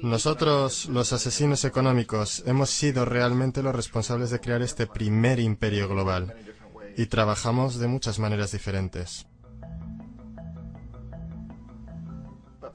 Nosotros, los asesinos económicos, hemos sido realmente los responsables de crear este primer imperio global. Y trabajamos de muchas maneras diferentes.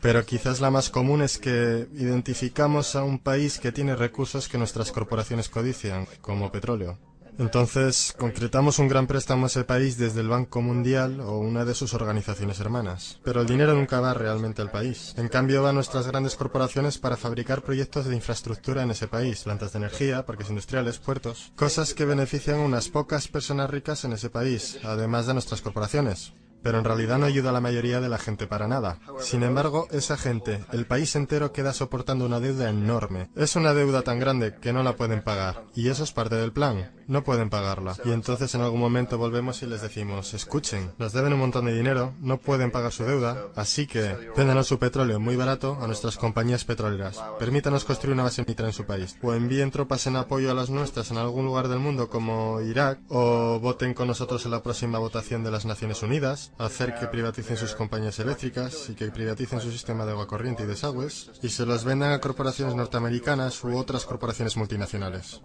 Pero quizás la más común es que identificamos a un país que tiene recursos que nuestras corporaciones codician, como petróleo. Entonces, concretamos un gran préstamo a ese país desde el Banco Mundial o una de sus organizaciones hermanas. Pero el dinero nunca va realmente al país. En cambio, va a nuestras grandes corporaciones para fabricar proyectos de infraestructura en ese país, plantas de energía, parques industriales, puertos, cosas que benefician a unas pocas personas ricas en ese país, además de nuestras corporaciones. Pero en realidad no ayuda a la mayoría de la gente para nada. Sin embargo, esa gente, el país entero queda soportando una deuda enorme. Es una deuda tan grande que no la pueden pagar. Y eso es parte del plan. No pueden pagarla. Y entonces en algún momento volvemos y les decimos, escuchen, nos deben un montón de dinero, no pueden pagar su deuda, así que véndanos su petróleo muy barato a nuestras compañías petroleras. Permítanos construir una base militar en su país. O envíen tropas en apoyo a las nuestras en algún lugar del mundo como Irak, o voten con nosotros en la próxima votación de las Naciones Unidas, hacer que privaticen sus compañías eléctricas y que privaticen su sistema de agua corriente y desagües, y se los vendan a corporaciones norteamericanas u otras corporaciones multinacionales.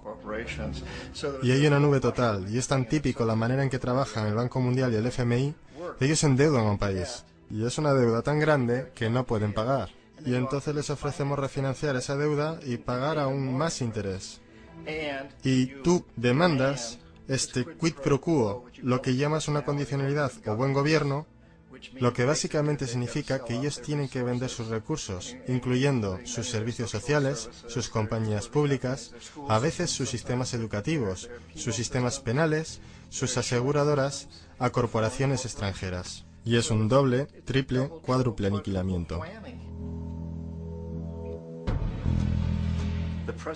Y hay una nube total, y es tan típico la manera en que trabajan el Banco Mundial y el FMI, ellos endeudan a un país, y es una deuda tan grande que no pueden pagar. Y entonces les ofrecemos refinanciar esa deuda y pagar aún más interés. Y tú demandas este quid pro quo, lo que llamas una condicionalidad o buen gobierno, lo que básicamente significa que ellos tienen que vender sus recursos, incluyendo sus servicios sociales, sus compañías públicas, a veces sus sistemas educativos, sus sistemas penales, sus aseguradoras, a corporaciones extranjeras. Y es un doble, triple, cuádruple aniquilamiento.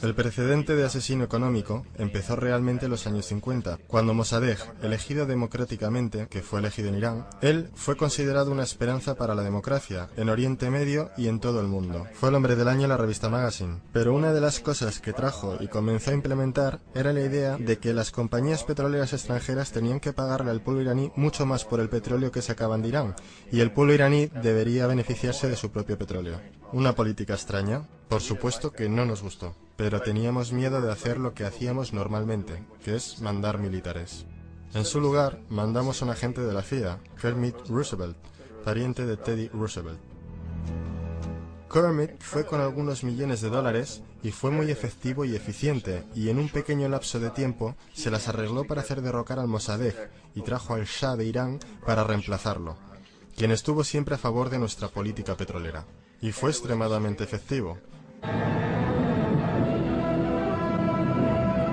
El precedente de asesino económico empezó realmente en los años 50, cuando Mossadegh, elegido democráticamente, que fue elegido en Irán, él fue considerado una esperanza para la democracia, en Oriente Medio y en todo el mundo. Fue el hombre del año en la revista Magazine. Pero una de las cosas que trajo y comenzó a implementar era la idea de que las compañías petroleras extranjeras tenían que pagarle al pueblo iraní mucho más por el petróleo que sacaban de Irán, y el pueblo iraní debería beneficiarse de su propio petróleo. Una política extraña, por supuesto que no nos gustó, pero teníamos miedo de hacer lo que hacíamos normalmente, que es mandar militares. En su lugar, mandamos a un agente de la CIA, Kermit Roosevelt, pariente de Teddy Roosevelt. Kermit fue con algunos millones de dólares y fue muy efectivo y eficiente, y en un pequeño lapso de tiempo se las arregló para hacer derrocar al Mossadegh y trajo al Shah de Irán para reemplazarlo, quien estuvo siempre a favor de nuestra política petrolera. Y fue extremadamente efectivo.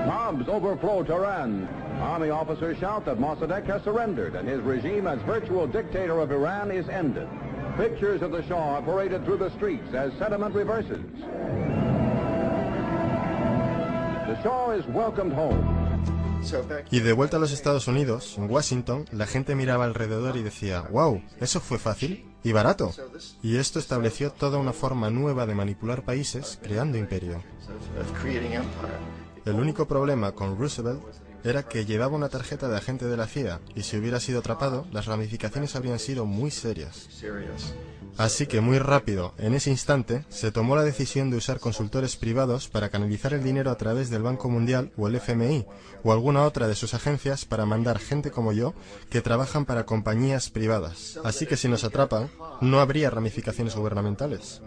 Bombs overflow Tehran. Army officers shout that Mossadegh has surrendered and his regime as virtual dictator of Iran is ended. Pictures of the Shah are paraded through the streets as sentiment reverses. The Shah is welcomed home. Y de vuelta a los Estados Unidos, en Washington, la gente miraba alrededor y decía, wow, ¿eso fue fácil? Y barato. Y esto estableció toda una forma nueva de manipular países, creando imperio. El único problema con Roosevelt era que llevaba una tarjeta de agente de la CIA, y si hubiera sido atrapado, las ramificaciones habrían sido muy serias. Así que muy rápido, en ese instante, se tomó la decisión de usar consultores privados para canalizar el dinero a través del Banco Mundial o el FMI, o alguna otra de sus agencias para mandar gente como yo, que trabajan para compañías privadas. Así que si nos atrapan, no habría ramificaciones gubernamentales.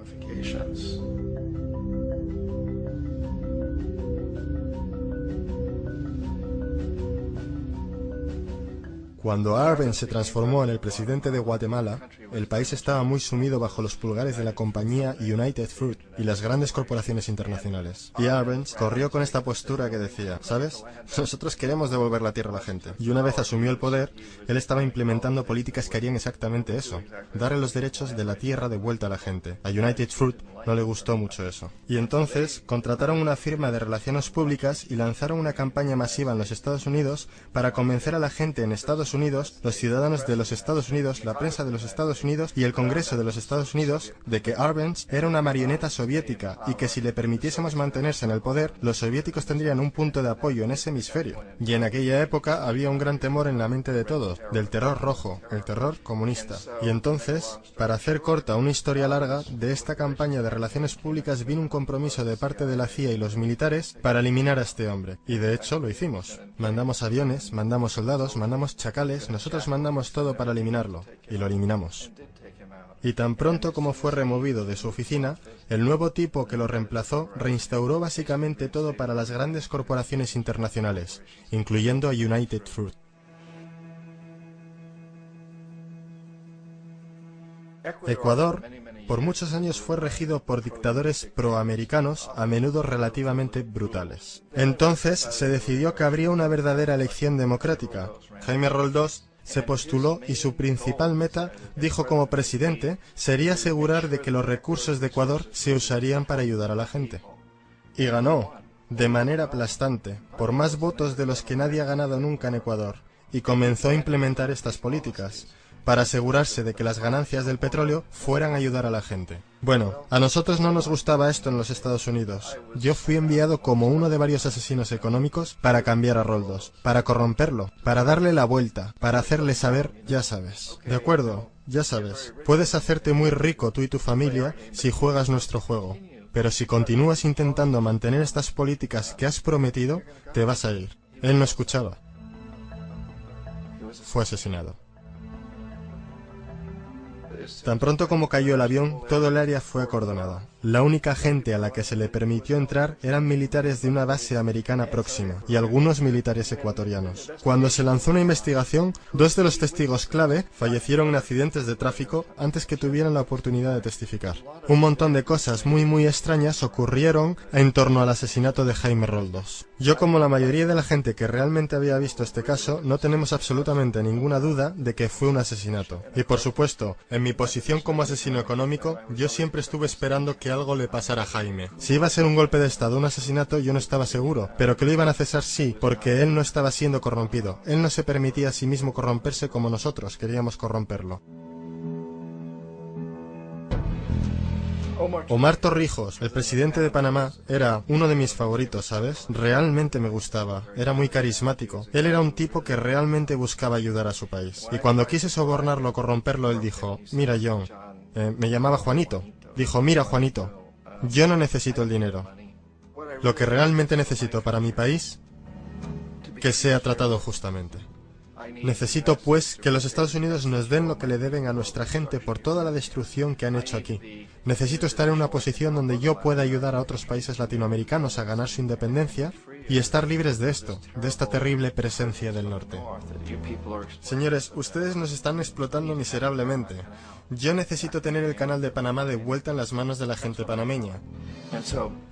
Cuando Arbenz se transformó en el presidente de Guatemala, el país estaba muy sumido bajo los pulgares de la compañía United Fruit y las grandes corporaciones internacionales. Y Arbenz corrió con esta postura que decía, ¿sabes? Nosotros queremos devolver la tierra a la gente. Y una vez asumió el poder, él estaba implementando políticas que harían exactamente eso, darle los derechos de la tierra de vuelta a la gente. A United Fruit no le gustó mucho eso. Y entonces contrataron una firma de relaciones públicas y lanzaron una campaña masiva en los Estados Unidos para convencer a la gente en Estados Unidos, los ciudadanos de los Estados Unidos, la prensa de los Estados Unidos y el Congreso de los Estados Unidos de que Arbenz era una marioneta soviética y que si le permitiésemos mantenerse en el poder, los soviéticos tendrían un punto de apoyo en ese hemisferio. Y en aquella época había un gran temor en la mente de todos, del terror rojo, el terror comunista. Y entonces, para hacer corta una historia larga, de esta campaña de relaciones públicas vino un compromiso de parte de la CIA y los militares para eliminar a este hombre. Y de hecho lo hicimos. Mandamos aviones, mandamos soldados, mandamos chacales, nosotros mandamos todo para eliminarlo. Y lo eliminamos. Y tan pronto como fue removido de su oficina, el nuevo tipo que lo reemplazó reinstauró básicamente todo para las grandes corporaciones internacionales, incluyendo a United Fruit. Ecuador, por muchos años fue regido por dictadores proamericanos, a menudo relativamente brutales. Entonces se decidió que habría una verdadera elección democrática. Jaime Roldós se postuló y su principal meta, dijo como presidente, sería asegurar de que los recursos de Ecuador se usarían para ayudar a la gente. Y ganó, de manera aplastante, por más votos de los que nadie ha ganado nunca en Ecuador, y comenzó a implementar estas políticas, para asegurarse de que las ganancias del petróleo fueran a ayudar a la gente. Bueno, a nosotros no nos gustaba esto en los Estados Unidos. Yo fui enviado como uno de varios asesinos económicos para cambiar a Roldós, para corromperlo, para darle la vuelta, para hacerle saber, ya sabes. ¿De acuerdo? Ya sabes. Puedes hacerte muy rico tú y tu familia si juegas nuestro juego. Pero si continúas intentando mantener estas políticas que has prometido, te vas a ir. Él no escuchaba. Fue asesinado. Tan pronto como cayó el avión, todo el área fue acordonada. La única gente a la que se le permitió entrar eran militares de una base americana próxima y algunos militares ecuatorianos. Cuando se lanzó una investigación, 2 de los testigos clave fallecieron en accidentes de tráfico antes que tuvieran la oportunidad de testificar. Un montón de cosas muy extrañas ocurrieron en torno al asesinato de Jaime Roldós. Yo, como la mayoría de la gente que realmente había visto este caso, no tenemos absolutamente ninguna duda de que fue un asesinato. Y por supuesto, en mi posición como asesino económico, yo siempre estuve esperando que algo le pasara a Jaime. Si iba a ser un golpe de estado o un asesinato, yo no estaba seguro, pero que lo iban a cesar sí, porque él no estaba siendo corrompido. Él no se permitía a sí mismo corromperse como nosotros queríamos corromperlo. Omar Torrijos, el presidente de Panamá, era uno de mis favoritos, ¿sabes? Realmente me gustaba, era muy carismático. Él era un tipo que realmente buscaba ayudar a su país. Y cuando quise sobornarlo o corromperlo, él dijo, mira John, me llamaba Juanito. Dijo, mira Juanito, yo no necesito el dinero. Lo que realmente necesito para mi país, que sea tratado justamente. Necesito, pues, que los Estados Unidos nos den lo que le deben a nuestra gente por toda la destrucción que han hecho aquí. Necesito estar en una posición donde yo pueda ayudar a otros países latinoamericanos a ganar su independencia y estar libres de esto, de esta terrible presencia del norte. Señores, ustedes nos están explotando miserablemente. Yo necesito tener el canal de Panamá de vuelta en las manos de la gente panameña.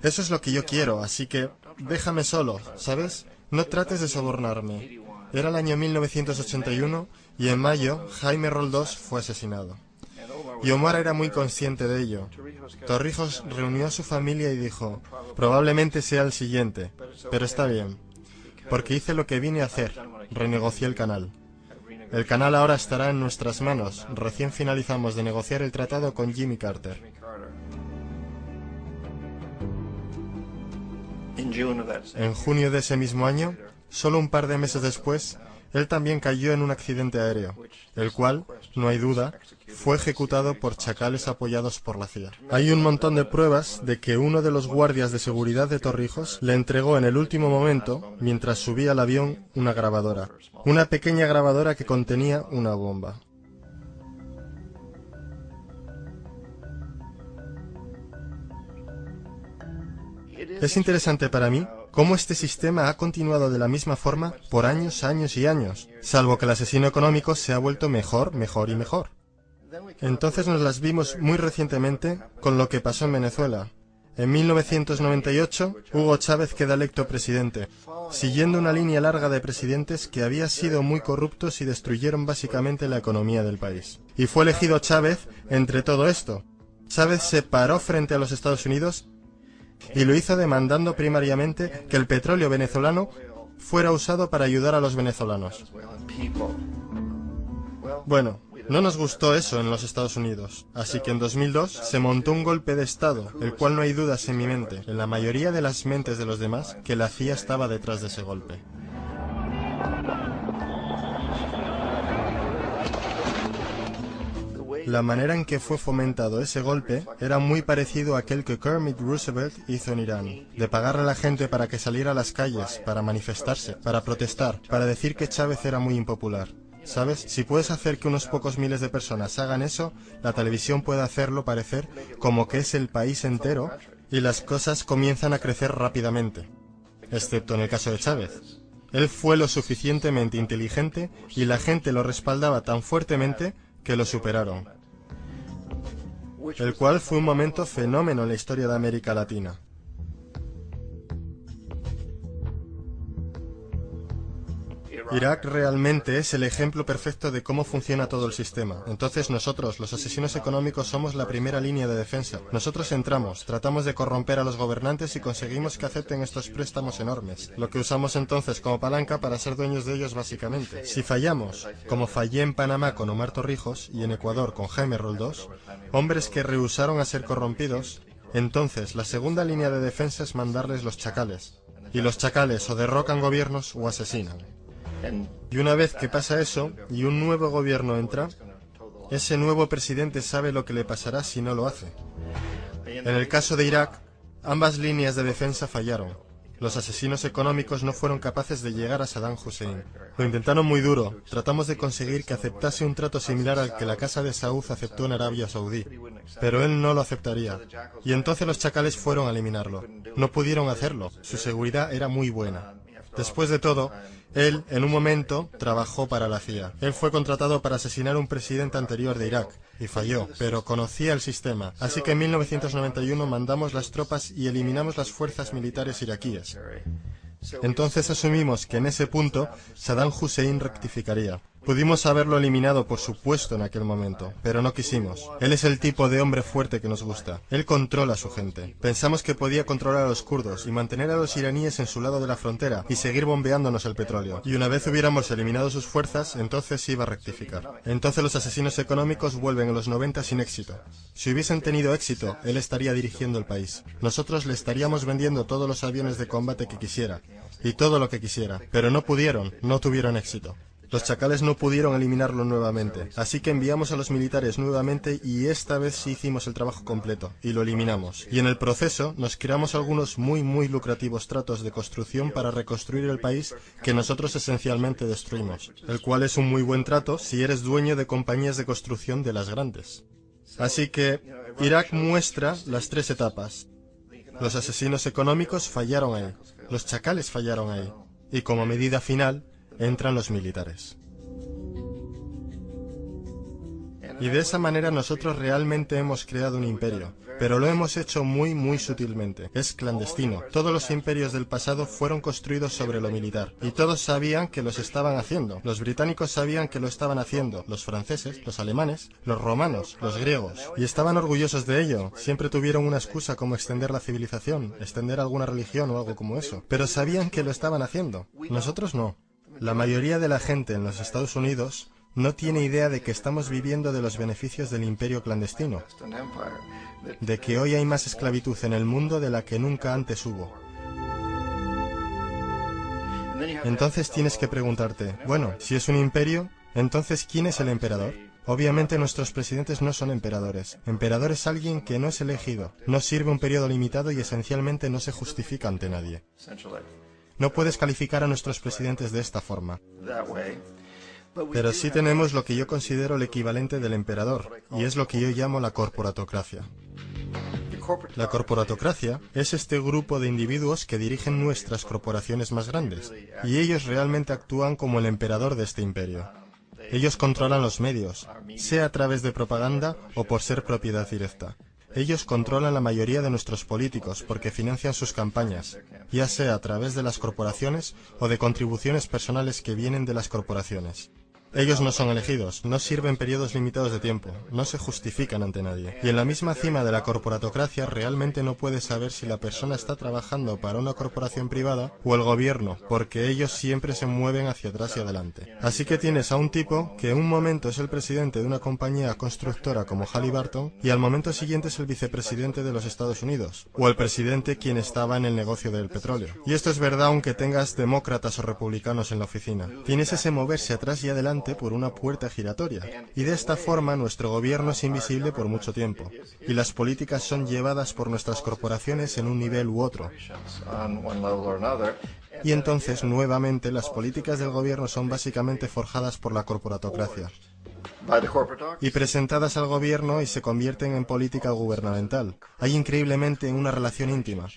Eso es lo que yo quiero, así que déjame solo, ¿sabes? No trates de sobornarme. Era el año 1981 y en mayo Jaime Roldós fue asesinado. Y Omar era muy consciente de ello. Torrijos reunió a su familia y dijo, probablemente sea el siguiente, pero está bien, porque hice lo que vine a hacer, renegocié el canal. El canal ahora estará en nuestras manos, recién finalizamos de negociar el tratado con Jimmy Carter. En junio de ese mismo año, solo un par de meses después, él también cayó en un accidente aéreo, el cual, no hay duda, fue ejecutado por chacales apoyados por la CIA. Hay un montón de pruebas de que uno de los guardias de seguridad de Torrijos le entregó en el último momento, mientras subía al avión, una grabadora. Una pequeña grabadora que contenía una bomba. Es interesante para mí cómo este sistema ha continuado de la misma forma por años y años, salvo que el asesino económico se ha vuelto mejor y mejor. Entonces nos las vimos muy recientemente con lo que pasó en Venezuela. En 1998, Hugo Chávez queda electo presidente, siguiendo una línea larga de presidentes que había sido muy corruptos y destruyeron básicamente la economía del país. Y fue elegido Chávez entre todo esto. Chávez se paró frente a los Estados Unidos y lo hizo demandando primariamente que el petróleo venezolano fuera usado para ayudar a los venezolanos. Bueno, no nos gustó eso en los Estados Unidos, así que en 2002 se montó un golpe de Estado, el cual no hay dudas en mi mente, en la mayoría de las mentes de los demás, que la CIA estaba detrás de ese golpe. La manera en que fue fomentado ese golpe era muy parecido a aquel que Kermit Roosevelt hizo en Irán, de pagarle a la gente para que saliera a las calles, para manifestarse, para protestar, para decir que Chávez era muy impopular. ¿Sabes? Si puedes hacer que unos pocos miles de personas hagan eso, la televisión puede hacerlo parecer como que es el país entero y las cosas comienzan a crecer rápidamente. Excepto en el caso de Chávez. Él fue lo suficientemente inteligente y la gente lo respaldaba tan fuertemente que lo superaron. El cual fue un momento fenómeno en la historia de América Latina. Irak realmente es el ejemplo perfecto de cómo funciona todo el sistema. Entonces nosotros, los asesinos económicos, somos la primera línea de defensa. Nosotros entramos, tratamos de corromper a los gobernantes y conseguimos que acepten estos préstamos enormes, lo que usamos entonces como palanca para ser dueños de ellos básicamente. Si fallamos, como fallé en Panamá con Omar Torrijos y en Ecuador con Jaime Roldós, hombres que rehusaron a ser corrompidos, entonces la segunda línea de defensa es mandarles los chacales. Y los chacales o derrocan gobiernos o asesinan. Y una vez que pasa eso, y un nuevo gobierno entra, ese nuevo presidente sabe lo que le pasará si no lo hace. En el caso de Irak, ambas líneas de defensa fallaron. Los asesinos económicos no fueron capaces de llegar a Saddam Hussein. Lo intentaron muy duro. Tratamos de conseguir que aceptase un trato similar al que la Casa de Saud aceptó en Arabia Saudí. Pero él no lo aceptaría. Y entonces los chacales fueron a eliminarlo. No pudieron hacerlo. Su seguridad era muy buena. Después de todo, él, en un momento, trabajó para la CIA. Él fue contratado para asesinar a un presidente anterior de Irak, y falló, pero conocía el sistema. Así que en 1991 mandamos las tropas y eliminamos las fuerzas militares iraquíes. Entonces asumimos que en ese punto Saddam Hussein rectificaría. Pudimos haberlo eliminado, por supuesto, en aquel momento, pero no quisimos. Él es el tipo de hombre fuerte que nos gusta. Él controla a su gente. Pensamos que podía controlar a los kurdos y mantener a los iraníes en su lado de la frontera y seguir bombeándonos el petróleo. Y una vez hubiéramos eliminado sus fuerzas, entonces iba a rectificar. Entonces los asesinos económicos vuelven en los 90 sin éxito. Si hubiesen tenido éxito, él estaría dirigiendo el país. Nosotros le estaríamos vendiendo todos los aviones de combate que quisiera y todo lo que quisiera, pero no pudieron, no tuvieron éxito. Los chacales no pudieron eliminarlo nuevamente, así que enviamos a los militares nuevamente y esta vez sí hicimos el trabajo completo, y lo eliminamos. Y en el proceso nos creamos algunos muy lucrativos tratos de construcción para reconstruir el país que nosotros esencialmente destruimos, el cual es un muy buen trato si eres dueño de compañías de construcción de las grandes. Así que Irak muestra las tres etapas. Los asesinos económicos fallaron ahí, los chacales fallaron ahí, y como medida final, entran los militares. Y de esa manera nosotros realmente hemos creado un imperio, pero lo hemos hecho muy sutilmente. Es clandestino. Todos los imperios del pasado fueron construidos sobre lo militar, y todos sabían que los estaban haciendo. Los británicos sabían que lo estaban haciendo, los franceses, los alemanes, los romanos, los griegos, y estaban orgullosos de ello. Siempre tuvieron una excusa como extender la civilización, extender alguna religión o algo como eso, pero sabían que lo estaban haciendo. Nosotros no. La mayoría de la gente en los Estados Unidos no tiene idea de que estamos viviendo de los beneficios del imperio clandestino, de que hoy hay más esclavitud en el mundo de la que nunca antes hubo. Entonces tienes que preguntarte, bueno, si es un imperio, entonces ¿quién es el emperador? Obviamente nuestros presidentes no son emperadores. Emperador es alguien que no es elegido, no sirve un periodo limitado y esencialmente no se justifica ante nadie. No puedes calificar a nuestros presidentes de esta forma. Pero sí tenemos lo que yo considero el equivalente del emperador, y es lo que yo llamo la corporatocracia. La corporatocracia es este grupo de individuos que dirigen nuestras corporaciones más grandes, y ellos realmente actúan como el emperador de este imperio. Ellos controlan los medios, sea a través de propaganda o por ser propiedad directa. Ellos controlan la mayoría de nuestros políticos porque financian sus campañas, ya sea a través de las corporaciones o de contribuciones personales que vienen de las corporaciones. Ellos no son elegidos, no sirven periodos limitados de tiempo, no se justifican ante nadie. Y en la misma cima de la corporatocracia realmente no puedes saber si la persona está trabajando para una corporación privada o el gobierno, porque ellos siempre se mueven hacia atrás y adelante. Así que tienes a un tipo que en un momento es el presidente de una compañía constructora como Halliburton y al momento siguiente es el vicepresidente de los Estados Unidos, o el presidente quien estaba en el negocio del petróleo. Y esto es verdad aunque tengas demócratas o republicanos en la oficina. Tienes ese moverse atrás y adelante simplemente por una puerta giratoria. Y de esta forma nuestro gobierno es invisible por mucho tiempo. Y las políticas son llevadas por nuestras corporaciones en un nivel u otro. Y entonces, nuevamente, las políticas del gobierno son básicamente forjadas por la corporatocracia y presentadas al gobierno y se convierten en política gubernamental. Hay increíblemente una relación íntima.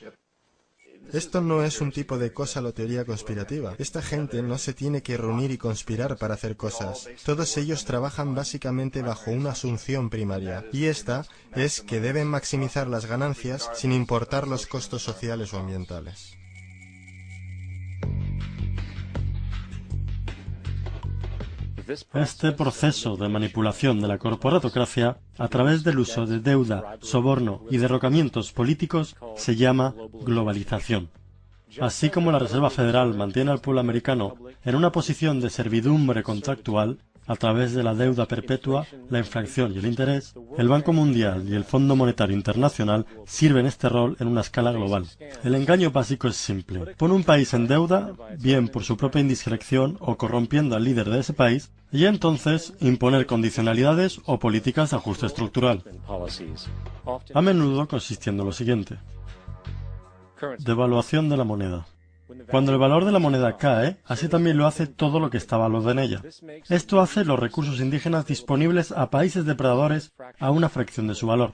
Esto no es un tipo de cosa o teoría conspirativa. Esta gente no se tiene que reunir y conspirar para hacer cosas. Todos ellos trabajan básicamente bajo una asunción primaria, y esta es que deben maximizar las ganancias sin importar los costos sociales o ambientales. Este proceso de manipulación de la corporatocracia a través del uso de deuda, soborno y derrocamientos políticos se llama globalización. Así como la Reserva Federal mantiene al pueblo americano en una posición de servidumbre contractual a través de la deuda perpetua, la inflación y el interés, el Banco Mundial y el Fondo Monetario Internacional sirven este rol en una escala global. El engaño básico es simple. Pone un país en deuda, bien por su propia indiscreción o corrompiendo al líder de ese país, y entonces imponer condicionalidades o políticas de ajuste estructural. A menudo consistiendo en lo siguiente: devaluación de la moneda. Cuando el valor de la moneda cae, así también lo hace todo lo que está valuado en ella. Esto hace los recursos indígenas disponibles a países depredadores a una fracción de su valor.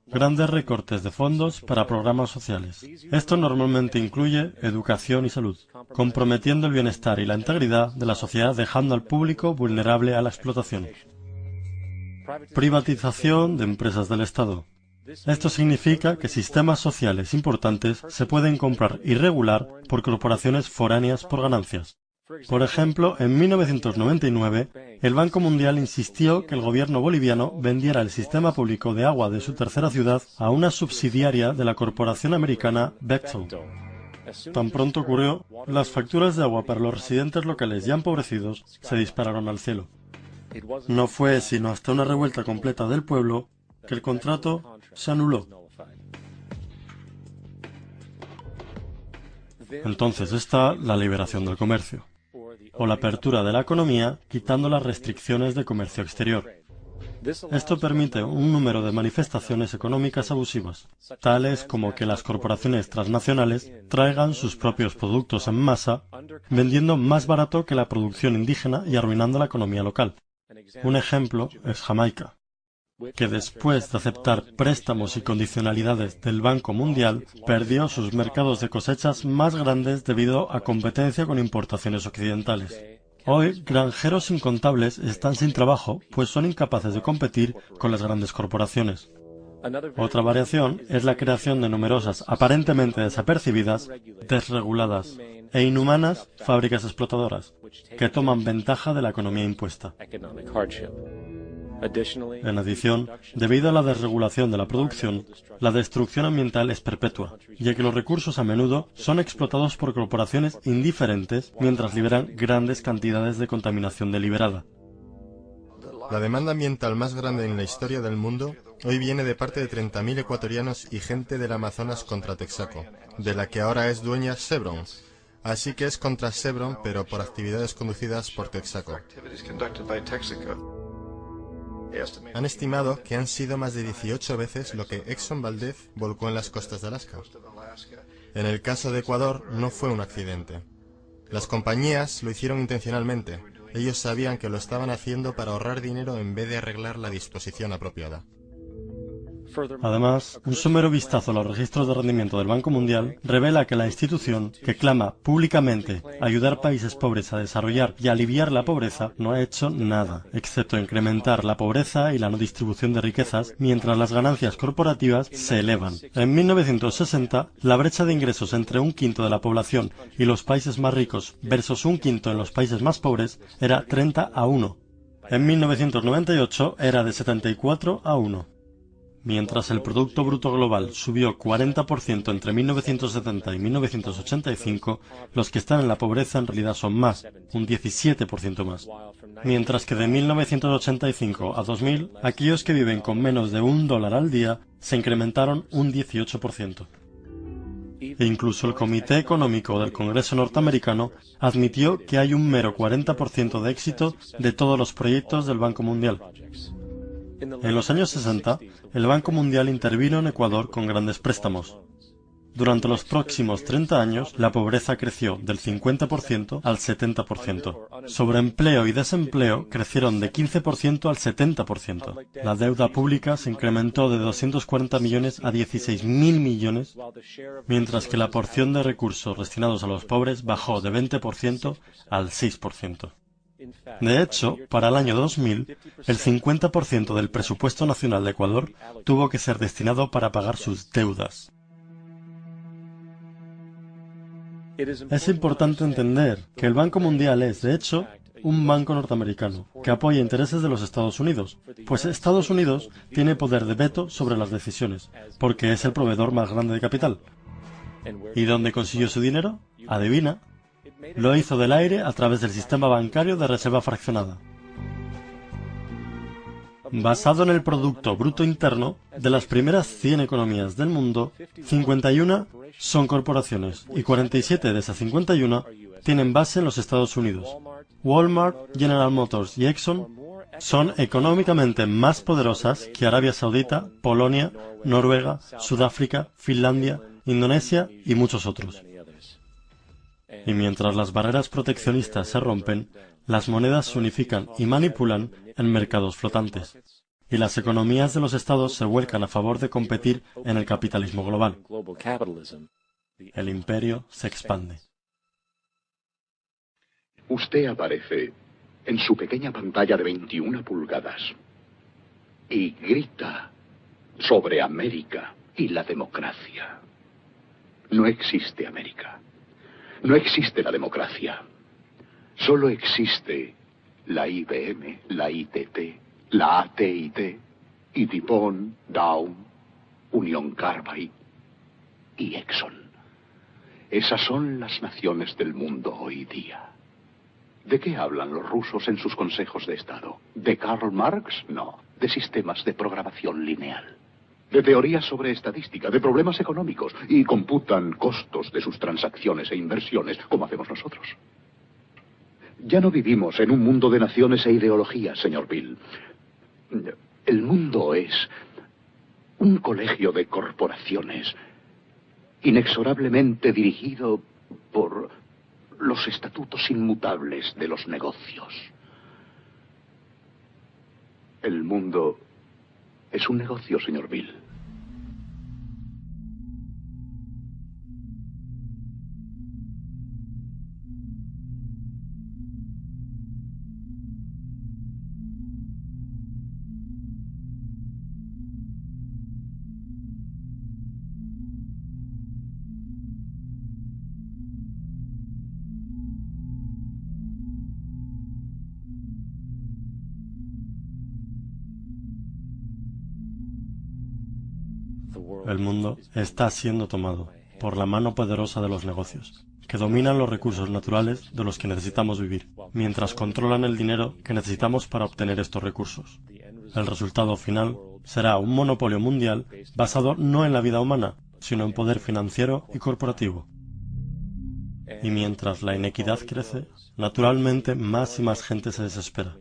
Grandes recortes de fondos para programas sociales. Esto normalmente incluye educación y salud, comprometiendo el bienestar y la integridad de la sociedad, dejando al público vulnerable a la explotación. Privatización de empresas del Estado. Esto significa que sistemas sociales importantes se pueden comprar y regular por corporaciones foráneas por ganancias. Por ejemplo, en 1999, el Banco Mundial insistió que el gobierno boliviano vendiera el sistema público de agua de su tercera ciudad a una subsidiaria de la corporación americana Bechtel. Tan pronto ocurrió, las facturas de agua para los residentes locales ya empobrecidos se dispararon al cielo. No fue sino hasta una revuelta completa del pueblo que el contrato se anuló. Entonces está la liberación del comercio, o la apertura de la economía quitando las restricciones de comercio exterior. Esto permite un número de manifestaciones económicas abusivas, tales como que las corporaciones transnacionales traigan sus propios productos en masa, vendiendo más barato que la producción indígena y arruinando la economía local. Un ejemplo es Jamaica, que después de aceptar préstamos y condicionalidades del Banco Mundial, perdió sus mercados de cosechas más grandes debido a competencia con importaciones occidentales. Hoy, granjeros incontables están sin trabajo, pues son incapaces de competir con las grandes corporaciones. Otra variación es la creación de numerosas, aparentemente desapercibidas, desreguladas e inhumanas fábricas explotadoras, que toman ventaja de la economía impuesta. En adición, debido a la desregulación de la producción, la destrucción ambiental es perpetua, ya que los recursos a menudo son explotados por corporaciones indiferentes mientras liberan grandes cantidades de contaminación deliberada. La demanda ambiental más grande en la historia del mundo hoy viene de parte de 30.000 ecuatorianos y gente del Amazonas contra Texaco, de la que ahora es dueña Chevron. Así que es contra Chevron, pero por actividades conducidas por Texaco. Han estimado que han sido más de 18 veces lo que Exxon Valdez volcó en las costas de Alaska. En el caso de Ecuador no fue un accidente. Las compañías lo hicieron intencionalmente. Ellos sabían que lo estaban haciendo para ahorrar dinero en vez de arreglar la disposición apropiada. Además, un somero vistazo a los registros de rendimiento del Banco Mundial revela que la institución, que clama públicamente ayudar países pobres a desarrollar y aliviar la pobreza, no ha hecho nada, excepto incrementar la pobreza y la no distribución de riquezas, mientras las ganancias corporativas se elevan. En 1960, la brecha de ingresos entre un quinto de la población y los países más ricos versus un quinto en los países más pobres era 30-1. En 1998 era de 74-1. Mientras el Producto Bruto Global subió 40% entre 1970 y 1985, los que están en la pobreza en realidad son más, un 17% más. Mientras que de 1985 a 2000, aquellos que viven con menos de $1 al día se incrementaron un 18%. e incluso el Comité Económico del Congreso norteamericano admitió que hay un mero 40% de éxito de todos los proyectos del Banco Mundial. En los años 60, el Banco Mundial intervino en Ecuador con grandes préstamos. Durante los próximos 30 años, la pobreza creció del 50% al 70%. Sobreempleo y desempleo crecieron de 15% al 70%. La deuda pública se incrementó de 240 millones a 16.000 millones, mientras que la porción de recursos destinados a los pobres bajó de 20% al 6%. De hecho, para el año 2000, el 50% del presupuesto nacional de Ecuador tuvo que ser destinado para pagar sus deudas. Es importante entender que el Banco Mundial es, de hecho, un banco norteamericano que apoya intereses de los Estados Unidos, pues Estados Unidos tiene poder de veto sobre las decisiones, porque es el proveedor más grande de capital. ¿Y dónde consiguió su dinero? Adivina. Lo hizo del aire a través del sistema bancario de reserva fraccionada. Basado en el Producto Bruto Interno, de las primeras 100 economías del mundo, 51 son corporaciones y 47 de esas 51 tienen base en los Estados Unidos. Walmart, General Motors y Exxon son económicamente más poderosas que Arabia Saudita, Polonia, Noruega, Sudáfrica, Finlandia, Indonesia y muchos otros. Y mientras las barreras proteccionistas se rompen, las monedas se unifican y manipulan en mercados flotantes, y las economías de los estados se vuelcan a favor de competir en el capitalismo global. El imperio se expande. Usted aparece en su pequeña pantalla de 21 pulgadas y grita sobre América y la democracia. No existe América. No existe la democracia. Solo existe la IBM, la ITT, la AT&T, y DuPont, Dow, Union Carbide y Exxon. Esas son las naciones del mundo hoy día. ¿De qué hablan los rusos en sus consejos de Estado? ¿De Karl Marx? No. De sistemas de programación lineal. De teorías sobre estadística, de problemas económicos, y computan costos de sus transacciones e inversiones, como hacemos nosotros. Ya no vivimos en un mundo de naciones e ideologías, señor Bill. El mundo es un colegio de corporaciones, inexorablemente dirigido por los estatutos inmutables de los negocios. El mundo es un negocio, señor Bill. El mundo está siendo tomado por la mano poderosa de los negocios, que dominan los recursos naturales de los que necesitamos vivir, mientras controlan el dinero que necesitamos para obtener estos recursos. El resultado final será un monopolio mundial basado no en la vida humana, sino en poder financiero y corporativo. Y mientras la inequidad crece, naturalmente más y más gente se desespera.